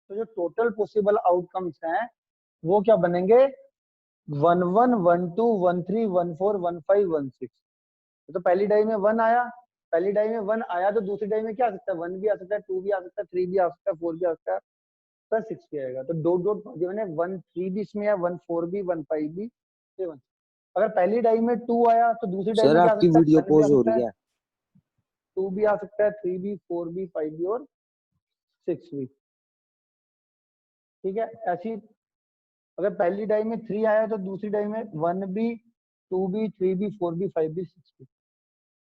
तो जो total possible outcomes हैं वो क्या बनेंगे, 1 1 1 2 1 3 1 4 1 5 1 6। तो पहली डाई में 1 आया, पहली डाई में 1 आया तो दूसरी डाई में क्या आ सकता है, 1 भी आ सकता है, 2 भी आ सकता है, 3 भी आ सकता है, 4 भी आ सकता है, प्लस 6 भी आएगा। तो डॉट डॉट गिवन है, 1 3 भी इसमें है, 1 4 भी, 1 5 भी, 7। अगर पहली डाई में 2 आया तो दूसरी डाई सर में क्या आ आपकी सकता है, वीडियो 1 भी आ पॉज हो सकता है, रही है। 2 भी आ सकता है, 3 भी, 4 भी, 5 भी और 6 भी। ठीक है, ऐसी अगर पहली डाई में 3 आया तो दूसरी डाई में 1 भी, 2 भी, 3 भी, 4 भी, 5 भी, 6 भी।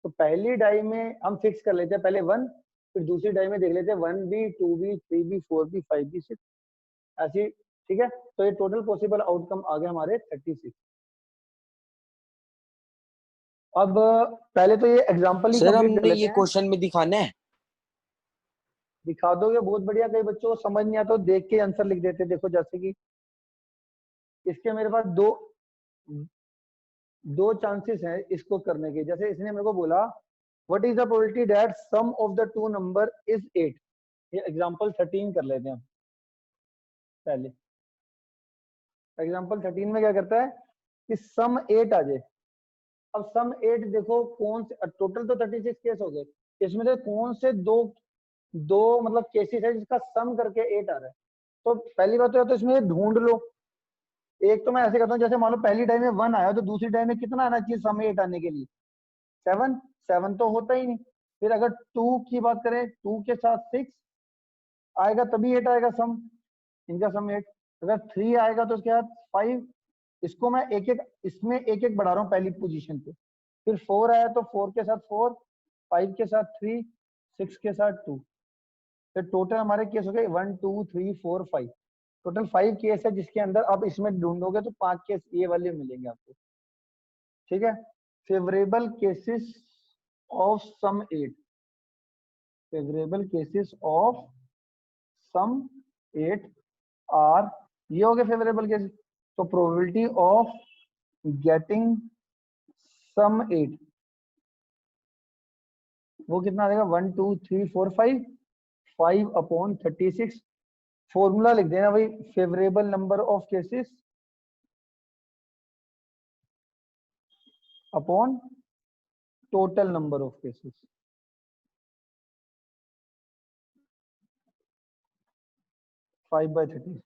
तो पहली डाई में हम फिक्स कर लेते हैं पहले 1, फिर दूसरी डाई में देख लेते हैं 1 भी, 2 भी, 3 भी, 4 भी, 5 भी, 6, ऐसी। ठीक है, तो ये टोटल पॉसिबल आउटकम आ गए हमारे 36। अब पहले तो ये एग्जांपल ही सर कंप्लीट कर हमने लेते ये हैं। क्वेश्चन में दिखाना है। दिखा दोगे बहुत बढ़िया, कई बच्चों को समझ नहीं आता तो देख के आंसर लिख देते। देखो जैसे कि इसके मेरे पास दो चांसेस हैं इसको करने के। जैसे इसने मेरे को बोला what is the probability that sum of the two number is 8। ये एग्जांपल 13 कर लेते हैं हम पहले। एग्जांपल 13 में क्या करता है कि सम 8 आ जाए। अब सम 8 देखो कौन से, टोटल तो 36 केस हो गए, इसमें से कौन से दो दो मतलब केसेस है जिसका सम करके 8 आ रहा है। तो पहली बात तो इसमें ढूंढ लो। एक तो मैं ऐसे करता हूँ, जैसे मान लो पहली टाइम में 1 आया तो दूसरी टाइम में कितना आना चाहिए सम 8 आने के लिए, 7। 7 तो होता ही नहीं। फिर अगर 2 की बात करें, 2 के साथ 6 आएगा तभी 8 आएगा सम, इनका सम 8। अगर 3 आएगा तो उसके बाद 5। इसको मैं एक एक इसमें एक एक बढ़ा रहा हूँ पहली पोजीशन पे। फिर 4 आया तो 4 के साथ 4, 5 के साथ 3, 6 के साथ 2। फिर टोटल हमारे केस हो गए 1 2 3 4 5। टोटल 5 केस है जिसके अंदर आप इसमें ढूंढोगे तो 5 केस ये वाले मिलेंगे आपको। ठीक है, favourable cases of sum 8, favourable cases of sum 8 are, ये हो गए फेवरेबल केसेस। तो प्रोबेबिलिटी ऑफ गेटिंग सम 8 वो कितना आ जाएगा, 1 2 3 4 5, 5/36। फॉर्मूला लिख देना भाई, favourable number of cases upon total number of cases. Five by 36।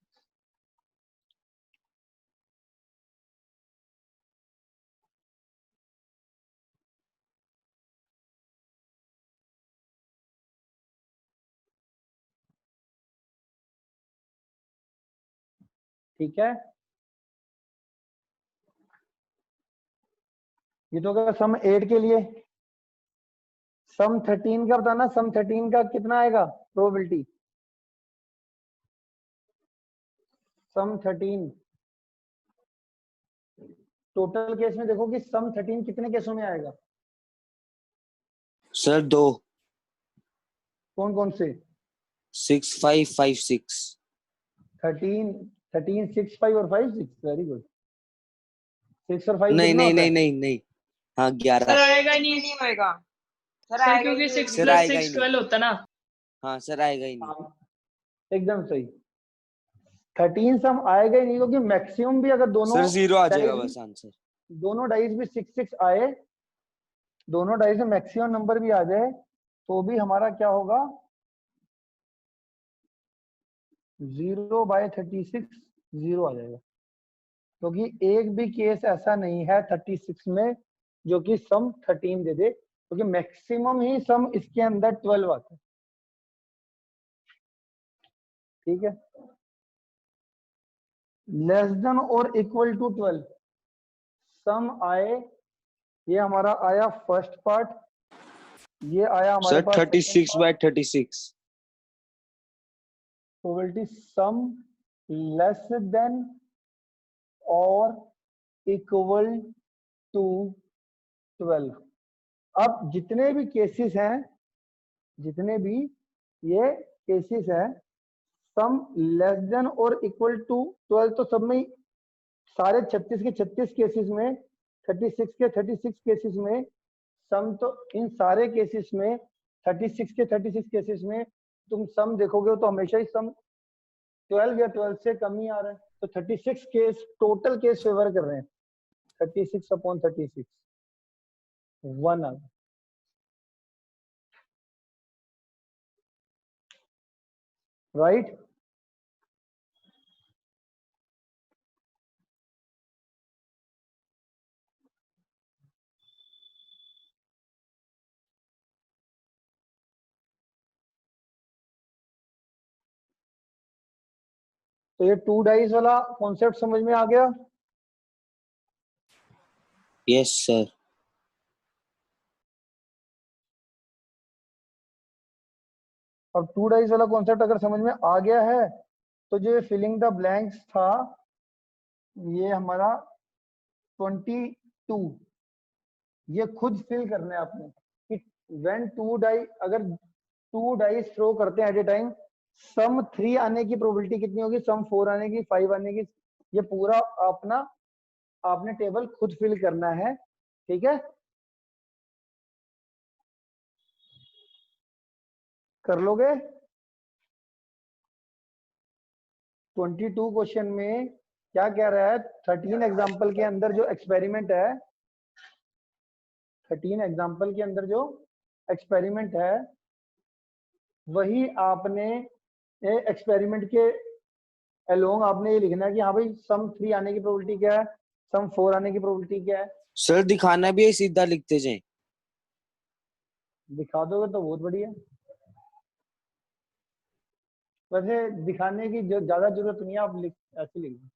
ठीक है, ये तो होगा सम 8 के लिए। सम 13 का बताना, सम 13 का कितना आएगा प्रोबेबिलिटी। सम 13 टोटल केस में देखो कि सम 13 कितने केसों में आएगा। सर 2, कौन कौन से, 6 5 5 6। 13 13 6 5 और 5 6। Very good. 6 और 5 नहीं कितना नहीं होता नहीं है, नहीं नहीं, हाँ 11। सर आएगा ही नहीं होएगा सर, क्योंकि 6 सर प्लस आएगा ही 6 नहीं। 12 होता ना। हाँ सर आएगा ही नहीं। हाँ एकदम सही। 13 सम आएगा ही नहीं क्योंकि मैक्सिमम भी अगर दोनों सर 0 आ जाएगा डाइस बस आंसर। दोनों डाइस भी 6 6 आए, दोनों डाइस में मैक्सिमम नंबर भी आ जाए तो भी हमारा क्या होगा, 0/36 0 आ जाएगा। क्योंकि एक भी केस ऐसा नहीं है 36 में जो कि सम 13 दे दे, क्योंकि मैक्सिमम ही सम इसके अंदर 12 आता है। ठीक है, लेस देन और इक्वल टू 12 सम आए, ये हमारा आया फर्स्ट पार्ट, ये आया हमारे सर पास second 36/36। Probability sum less than और इक्वल टू 12। अब जितने भी केसेस हैं, जितने भी ये केसेस हैं, सम लेस देन और इक्वल टू 12, तो सब में सारे 36 के 36 केसेस में, 36 के 36 केसेस में सम, तो इन सारे केसेस में 36 के 36 केसेस में तुम सम देखोगे तो हमेशा ही सम 12 या 12 से कम ही आ रहा है, तो 36 केस टोटल केस फेवर कर रहे हैं। 36 अपॉन 36 1 आ गया। राइट, तो ये 2 डाइस वाला कॉन्सेप्ट समझ में आ गया। Yes sir. अब 2 डाइस वाला कॉन्सेप्ट अगर समझ में आ गया है, तो जो ये फिलिंग द ब्लैंक्स था, ये हमारा 22, ये खुद फिल करना है आपने कि व्हेन 2 डाई, अगर 2 डाइस थ्रो करते हैं एट ए टाइम, सम 3 आने की प्रोबेबिलिटी कितनी होगी, सम 4 आने की, 5 आने की, ये पूरा अपना आपने टेबल खुद फिल करना है। ठीक है, कर लोगे। 22 क्वेश्चन में क्या कह रहा है, 13 एग्जाम्पल के अंदर जो एक्सपेरिमेंट है, 13 एग्जाम्पल के अंदर जो एक्सपेरिमेंट है, वही आपने एक्सपेरिमेंट के अलोंग आपने ये लिखना है कि हाँ भाई सम 3 आने की प्रोबेबिलिटी क्या है, सम 4 आने की प्रोबेबिलिटी क्या है। सर दिखाना भी है, सीधा लिखते जाए। दिखा दोगे तो बहुत बढ़िया। वैसे दिखाने की जो ज्यादा जरूरत नहीं है, आप ऐसे लिख दो।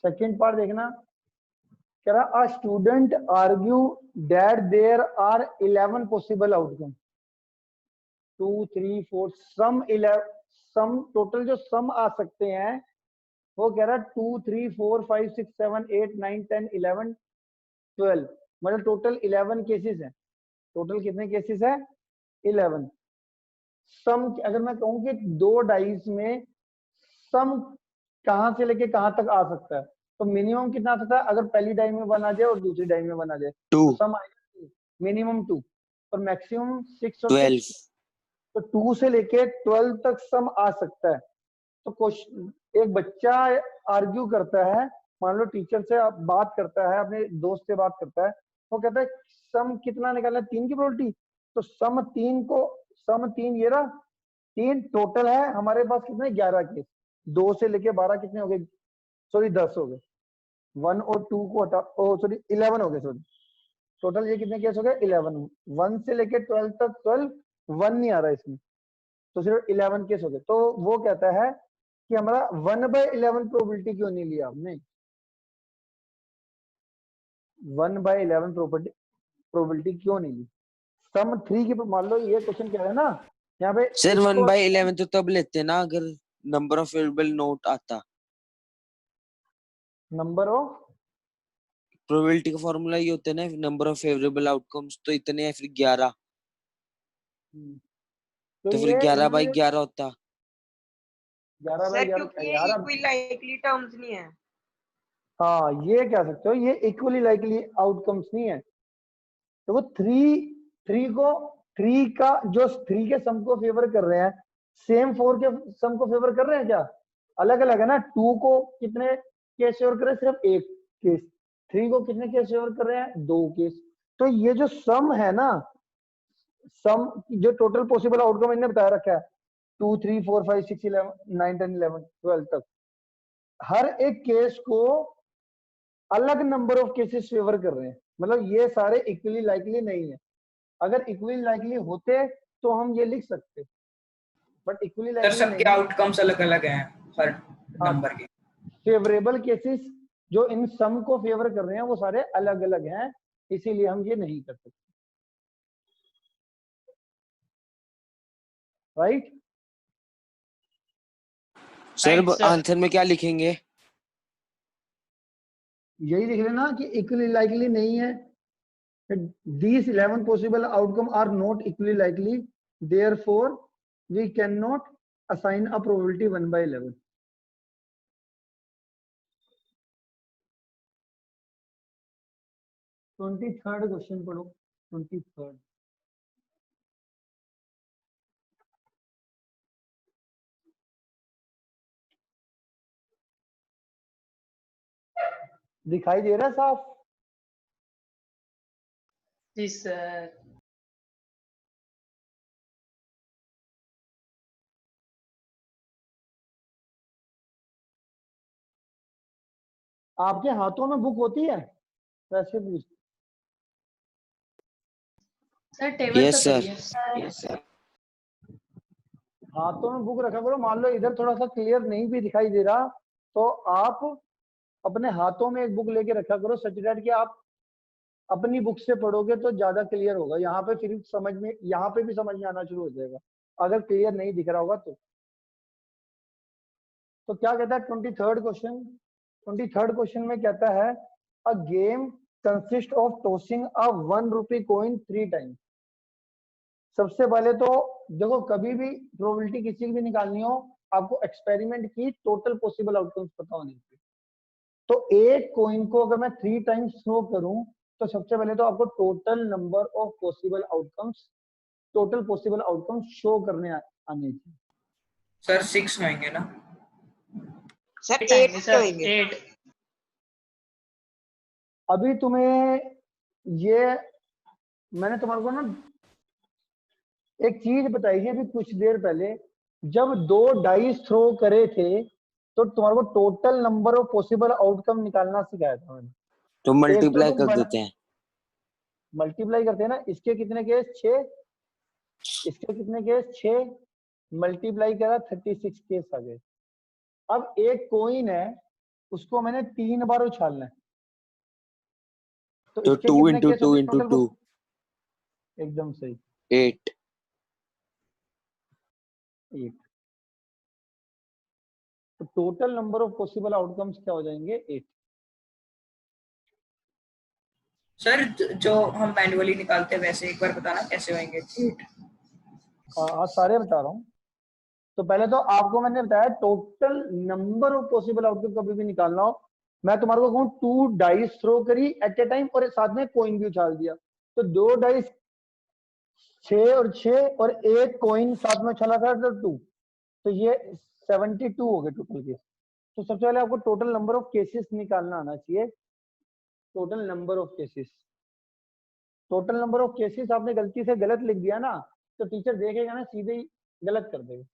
सेकेंड पार्ट देखना, कह रहा a student argue that there are 11 possible outcome, 2 3 4 sum 11, sum total जो सम आ सकते हैं, वो कह रहा है 2 3 4 5 6 7 8 9 10 11 12, मतलब टोटल 11 केसेस हैं। टोटल कितने केसेस है, 11। सम अगर मैं कहूं कि 2 डाइस में सम कहां से लेके कहां तक आ सकता है, तो मिनिमम कितना आ सकता है, अगर पहली डाई में 1 आ जाए और दूसरी डाई में 1 आ जाए, टू तो सम आएगा मिनिमम 2 और मैक्सिमम 6 और 6, 12। तो 2 से लेके 12 तक सम आ सकता है। तो क्वेश्चन, एक बच्चा आर्ग्यू करता है, मान लो टीचर से आप बात करता है, अपने दोस्त से बात करता है, वो कहता है सम कितना निकालना है, 3 की प्रोबेबिलिटी, तो सम 3 को, सम 3 ये रहा, 3 टोटल है हमारे पास कितने, 11 केस, 2 से लेके 12 कितने हो गए, सॉरी 10 हो गए, 1 और 2 को हटा, ओ सॉरी 11 हो गए, सॉरी टोटल ये कितने केस हो गए, 11। 1 से लेके 12 तक, 12 1 नहीं आ रहा इसमें, तो सिर्फ 11 केस हो गए। तो वो कहता है कि हमारा 1/11 प्रोबेबिलिटी क्यों नहीं लिया आपने, 1/11 प्रोबेबिलिटी क्यों नहीं ली। सम 3 की, मान लो ये क्वेश्चन कह रहा है ना यहाँ पे, सर इसको 1/11 तो तब लेते ना अगर नंबर ऑफ फेवरेबल नोट आता। नंबर ऑफ, प्रोबेबिलिटी का फॉर्मूला ये होता है ना, नंबर ऑफ फेवरेबल आउटकम्स, तो इतने या फिर 11, तो तो फिर ये 11/11 इन्होंने होता। 11 बाई सर 11 क्योंकि ये यार, इक्वल लाइकली टर्म्स नहीं है। हाँ ये कह सकते हो, ये इक्वली लाइकली आउटकम्स नहीं है। तो वो 3 का जो 3 के सम को फेवर कर रहे हैं, सेम 4 के सम को फेवर कर रहे हैं क्या, अलग अलग है ना। 2 को कितने केस फेवर कर रहे हैं, सिर्फ एक केस। 3 को कितने केस फेवर कर रहे हैं, 2 केस। तो ये जो सम है ना, सम जो टोटल पॉसिबल आउटकम इन्हें बताया रखा है, 2 3 4 5 6 11 9 10 11 12 तक, हर एक केस को अलग नंबर ऑफ केसेस फेवर कर रहे हैं, मतलब ये सारे इक्वली लाइकली नहीं है। अगर इक्वली लाइकली होते तो हम ये लिख सकते, बट इक्वली सर लाइकली सबके नहीं है। आउटकम्स अलग अलग हैं हर हाँ, नंबर के। फेवरेबल केसेस जो इन सम को फेवर कर रहे हैं वो सारे अलग अलग हैं, इसीलिए हम ये नहीं कर सकते। राइट, सर आंसर में क्या लिखेंगे? यही लिख लेना कि इक्वली लाइकली नहीं है। These 11 possible outcome are not equally likely, therefore we cannot assign a probability 1/11. Twenty third question पढ़ो, 23rd। दिखाई दे रहा है साफ? जी सर। आपके हाथों में बुक होती है वैसे भी? सर टेबल यस पे सर। पड़ी है। हाथों में बुक रखा करो। मान लो इधर थोड़ा सा क्लियर नहीं भी दिखाई दे रहा तो आप अपने हाथों में एक बुक लेके रखा करो, सच दैट कि आप अपनी बुक से पढ़ोगे तो ज्यादा क्लियर होगा। यहाँ पे फिर समझ में, यहाँ पे भी समझ में आना शुरू हो जाएगा अगर क्लियर नहीं दिख रहा होगा तो क्या कहता है 23rd क्वेश्चन? 23rd क्वेश्चन में कहता है a game consist of tossing a 1 rupee coin 3 times. सबसे पहले तो देखो, कभी भी प्रोबेबिलिटी किसी की भी निकालनी हो, आपको एक्सपेरिमेंट की टोटल पॉसिबल आउटकम्स पता होने चाहिए। तो एक कॉइन को अगर मैं 3 टाइम्स थ्रो करूं तो सबसे पहले तो आपको total number of possible outcomes, total possible outcomes show करने आने चाहिए। सर 6 होंगे ना? सर 8 8 आएंगे सर, होंगे। 8। अभी तुम्हें ये मैंने तुम्हारे को ना एक चीज बताई थी अभी कुछ देर पहले, जब 2 डाइस थ्रो करे थे तो तुम्हारे को total number of possible outcome निकालना सिखाया था मैंने। तो मल्टीप्लाई तुम कर देते हैं। मल्टीप्लाई करते हैं ना, इसके कितने केस 6, इसके कितने केस 6, मल्टीप्लाई करा 36 केस आ गए। अब एक कोइन है उसको मैंने 3 बार उछालना है तो तो इसके 2 कितने इंटू केस 2 होंगे इंटू टोटल? 2 एकदम सही, 8। 8। तो total number of possible outcomes क्या हो जाएंगे? 8। सर जो हम मैन्युअली निकालते हैं वैसे एक बार बताना कैसे होंगे? 8। हाँ सारे बता रहा हूँ। तो पहले तो आपको मैंने बताया total number of possible outcome कभी भी निकालना हो, मैं तुम्हारे को कहूँ 2 डाइस थ्रो करी एट ए टाइम और साथ में कॉइन भी उछाल दिया तो 2 डाइस 6 और 6 और एक कॉइन साथ में उछाला था तो 2, तो ये 72 हो गए टोटल केस। तो सबसे पहले आपको टोटल नंबर ऑफ केसेस निकालना आना चाहिए। Total number of cases, total number of cases आपने गलती से गलत लिख दिया ना तो टीचर देखेगा ना सीधे ही गलत कर देगा।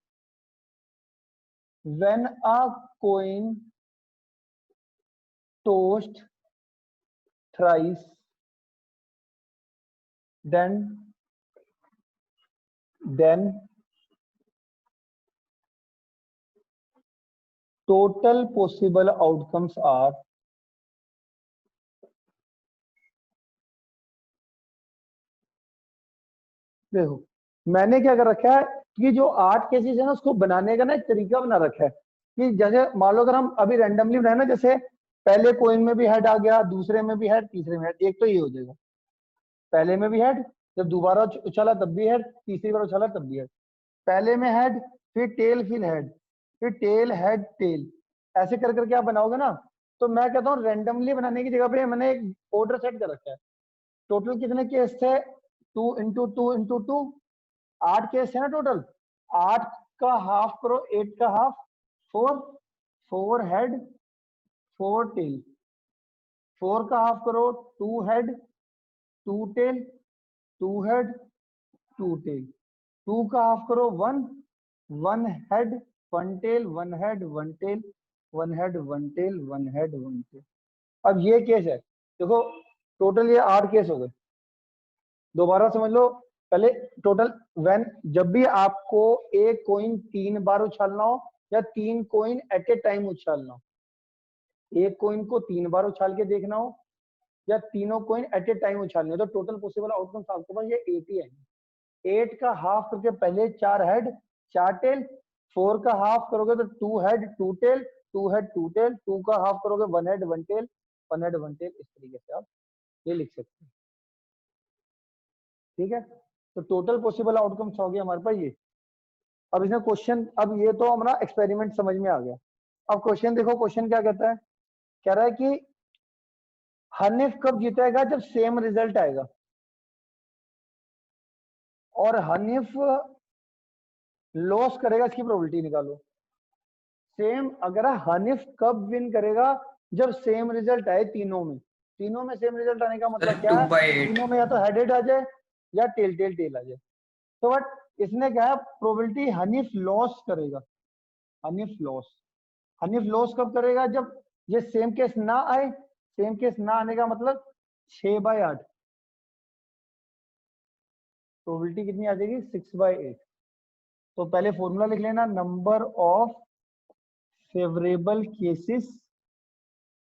When a coin tossed thrice, then total possible outcomes are देखो मैंने क्या कर रखा है कि जो 8 केसेस है ना उसको बनाने का ना एक तरीका बना रखा है कि जैसे मान लो अगर हम अभी रैंडमली बनाए ना, जैसे पहले कोइन में भी हेड आ गया, दूसरे में भी हेड, तीसरे में हेड, एक तो ये हो जाएगा। पहले में भी हेड, जब दोबारा उछाला तब भी हेड, तीसरी बार उछाला तब भी हेड, पहले में हेड फिर टेल फिर हेड फिर टेल हेड टेल, ऐसे कर करके आप बनाओगे ना। तो मैं कहता हूँ रैंडमली बनाने की जगह पे मैंने एक ऑर्डर सेट कर रखा है। टोटल कितने केस थे? 2 इंटू 2 इंटू 2, 8 केस है ना टोटल। 8 का हाफ करो 8 का हाफ 4, 4 हेड 4 टेल, 4 का हाफ करो 2 हेड 2 टेल 2 हेड 2 टेल, 2 का हाफ करो 1, 1 head 1 tail 1 head 1 tail 1 head 1 tail 1 head 1 tail. अब ये केस है, देखो टोटल ये 8 केस हो गए। दोबारा समझ लो, पहले टोटल व्हेन जब भी आपको एक कॉइन 3 बार उछालना हो या 3 कॉइन एट ए टाइम उछालना हो, एक कॉइन को 3 बार उछाल के देखना हो या तीनों कॉइन एट ए टाइम उछालने हो, तो टोटल पॉसिबल आउटकम्स आपके पास ये 8 ही है। 8 का हाफ करके पहले 4 हेड 4 टेल, 4 का हाफ करोगे तो 2 हेड 2 टेल 2 हेड 2 टेल, 2 का हाफ करोगे 1 हेड 1 टेल 1 हेड 1 टेल। इस तरीके से आप ये लिख सकते हैं, ठीक है। तो टोटल पॉसिबल आउटकम्स हो गया हमारे पास ये। अब इसमें क्वेश्चन, अब ये तो हमारा एक्सपेरिमेंट समझ में आ गया। अब क्वेश्चन देखो, क्वेश्चन क्या कहता है? कह रहा है कि हनीफ कब जीतेगा? जब सेम रिजल्ट आएगा। और हनीफ लॉस करेगा, इसकी प्रोबेबिलिटी निकालो। सेम, अगर हनीफ कब विन करेगा? जब सेम रिजल्ट आए तीनों में सेम रिजल्ट आने का मतलब क्या 2 है, by 8 तीनों में या तो हेड हेड आ जाए या टेल टेल टेल आ जाए। तो बट इसने क्या है, प्रोबेबिलिटी हनीफ लॉस करेगा, हनीफ लॉस कब करेगा, जब ये सेम केस ना आए। सेम केस ना आने का मतलब 6/8, प्रोबेबिलिटी कितनी आ जाएगी 6/8। तो पहले फॉर्मूला लिख लेना, number of favourable cases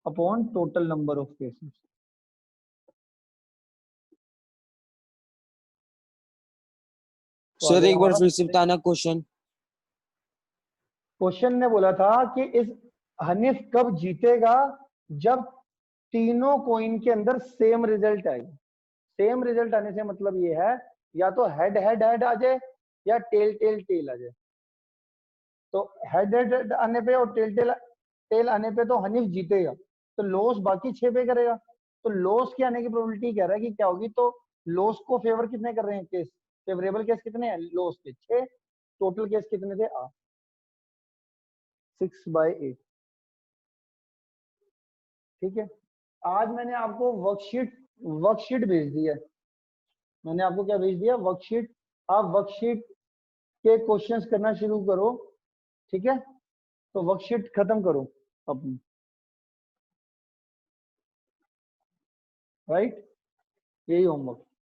upon total number of cases. Sir एक बार फिर से बताना क्वेश्चन। क्वेश्चन ने बोला था कि इस हनीफ कब जीतेगा, जब तीनों कॉइन के अंदर सेम रिजल्ट आए। सेम रिजल्ट आने से मतलब ये है, या तो हेड हेड हेड आ जाए या टेल टेल टेल आ जाए। तो हेड हेड आने पे और टेल टेल टेल आने पे तो हनीफ जीतेगा, तो लॉस बाकी 6 पे करेगा। तो लॉस के आने की प्रोबेबिलिटी कह रहा है कि क्या होगी, तो लॉस को फेवर कितने कर रहे हैं केस, फेवरेबल केस कितने हैं लॉस के 6, टोटल केस कितने थे 8, 6/8। ठीक है, आज मैंने आपको वर्कशीट भेज दी है। मैंने आपको क्या भेज दिया, वर्कशीट। आप वर्कशीट के क्वेश्चंस करना शुरू करो। ठीक है, तो वर्कशीट खत्म करो अपनी, राइट, यही होमवर्क।